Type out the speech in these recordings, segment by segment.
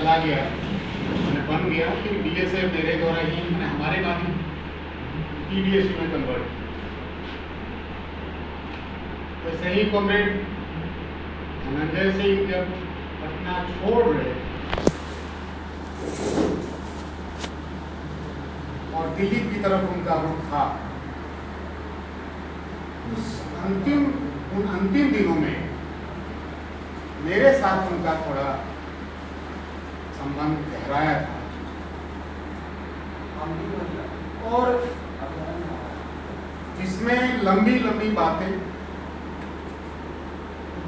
चला गया, मैंने बन गया, फिर BSA मेरे द्वारा ही मैंने हमारे बाद ही PDSU में कन्वर्ट किया। वैसे ही कॉमरेड धनंजय सिंह जब पटना छोड़ रहे और दिल्ली की तरफ उनका रुख था, उन अंतिम दिनों में मेरे साथ उनका थोड़ा संबंध गहराया था और इसमें लंबी लंबी बातें,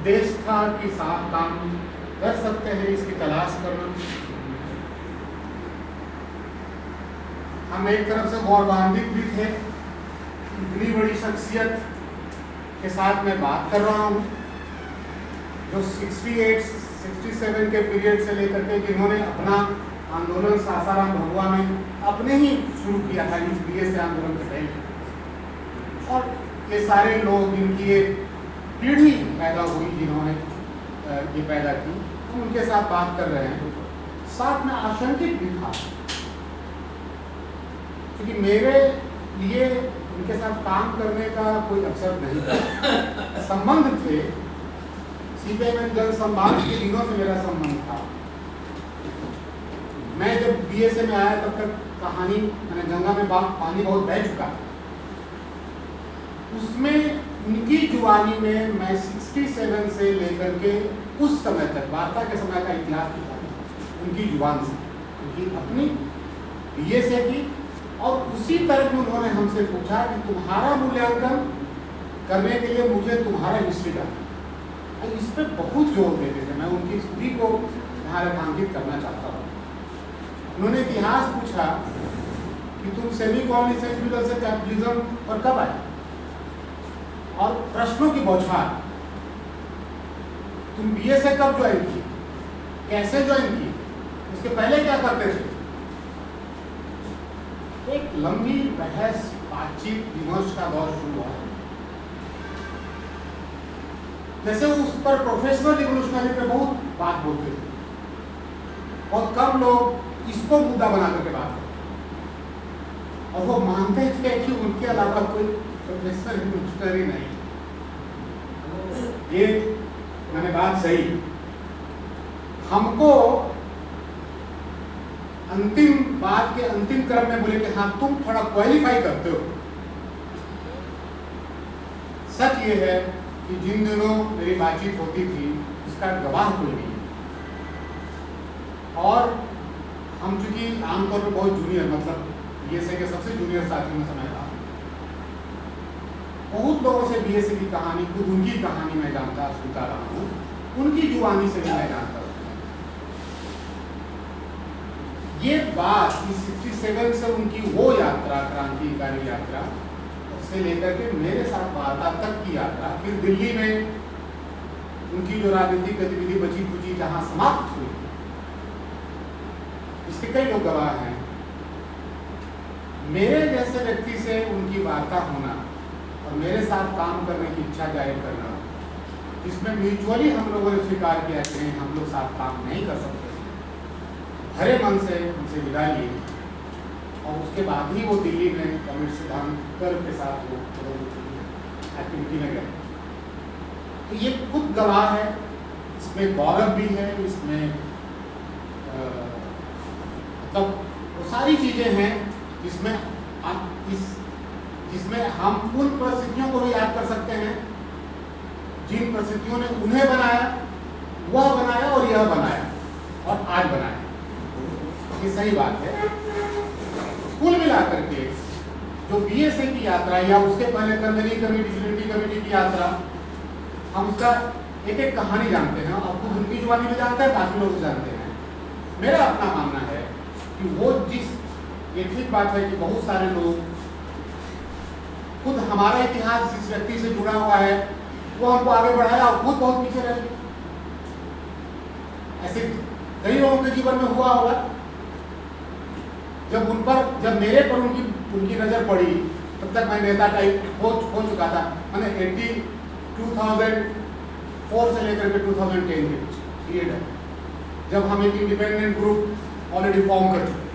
देश था कि साथ काम कर सकते हैं इसकी तलाश करना। हम एक तरफ से गौरवान्वित भी थे, इतनी बड़ी शख्सियत के साथ मैं बात कर रहा हूँ जो 68-67 के पीरियड से लेकर के जिन्होंने अपना आंदोलन सासाराम भगवा में अपने ही शुरू किया था इस BSA आंदोलन के पहले, और ये सारे लोग जिनकी ये पीढ़ी पैदा हुई जिन्होंने ये पैदा की, हम उनके साथ बात कर रहे हैं। साथ में आशंकित भी था क्योंकि मेरे लिए उनके साथ काम करने का कोई अवसर नहीं था, संबंध थे। CPI जन संवाद के दिनों से मेरा संबंध था। मैं जब BSA में आया तब तक कहानी मैंने गंगा में पानी बहुत बह चुका था। उसमें उनकी जुबानी में मैं 67 से लेकर के उस समय तक वार्ता के समय का इतिहास लिखा उनकी जुबान से, उनकी अपनी BSA की। और उसी तरह में उन्होंने हमसे पूछा कि तुम्हारा मूल्यांकन करने के लिए मुझे तुम्हारा हिस्ट्री का, इस पर बहुत जोर देते थे। मैं उनकी स्थिति को यहाँ रेखांकित करना चाहता हूँ। उन्होंने इतिहास पूछा कि तुम सेमी कॉलोनियल से कैपिटलिज्म पर कब आए, और प्रश्नों की बौछार, तुम BSA कब ज्वाइन की, कैसे ज्वाइन की, उसके पहले क्या करते थे। एक लंबी बहस, बातचीत, विमर्श का दौर शुरू हुआ। जैसे उस पर प्रोफेशनल रिवोल्यूशनरी पे बहुत बात बोलते थे और कम लोग इसको मुद्दा बना करके बात करते, और वो मानते थे कि उनके अलावा कोई प्रोफेशनल रिवोल्यूशनरी नहीं। ये मैंने बात सही, हमको अंतिम बात के अंतिम क्रम में बोले कि हाँ तुम थोड़ा क्वालिफाई करते हो। सच ये है कि जिन दिनों मेरी बातचीत होती थी उसका गवाह कोई नहीं है, और हम चूंकि आमतौर पर बहुत जूनियर, मतलब BSA के सबसे जूनियर साथियों में समय था, बहुत लोगों से BSA की कहानी, खुद उनकी कहानी मैं जानता सुनता रहा हूँ, उनकी जुबानी से भी मैं जानता। ये बात 67 से उनकी वो यात्रा, क्रांतिकारी यात्रा, उससे लेकर के मेरे साथ वार्ता तक की यात्रा, फिर दिल्ली में उनकी जो राजनीतिक गतिविधि बची खुची जहां समाप्त हुई, इसके कई लोग गवाह हैं। मेरे जैसे व्यक्ति से उनकी वार्ता होना और मेरे साथ काम करने की इच्छा जाहिर करना, इसमें म्यूचुअली हम लोगों ने स्वीकार किया कि हम लोग साथ काम नहीं कर सकते, हरे मन से उनसे विदा लिए, और उसके बाद ही वो दिल्ली में कॉमरेड सिद्धांत के साथ वो एक्टिविटी में गए। तो ये खुद गवाह है, इसमें गौरव भी है, इसमें मतलब वो सारी चीज़ें हैं जिसमें हम उन परिस्थितियों को भी याद कर सकते हैं जिन परिस्थितियों ने उन्हें बनाया, वह बनाया और यह बनाया और आज बनाया। ये सही बात है। कुल मिलाकर के जो BSA की यात्रा या उसके पहले कन्वेनिंग कमेटी, यूनिटी कमेटी की यात्रा, हम उसका एक एक कहानी जानते हैं, और खुद उनकी जुबानी में जानते हैं, बाकी लोग जानते हैं। मेरा अपना मानना है कि वो ये ठीक बात है कि बहुत सारे लोग, खुद हमारा इतिहास जिस व्यक्ति से जुड़ा हुआ है वो हमको आगे बढ़ाया और खुद बहुत पीछे रहे। ऐसे कई लोगों के जीवन में हुआ होगा। जब मेरे पर उनकी नजर पड़ी, तब तक मैं नेता टाइप हो चुका था। मैंने 2004 से लेकर के 2010 के बीच पीरियड है। जब हम एक इंडिपेंडेंट ग्रुप ऑलरेडी फॉर्म कर चुके हैं।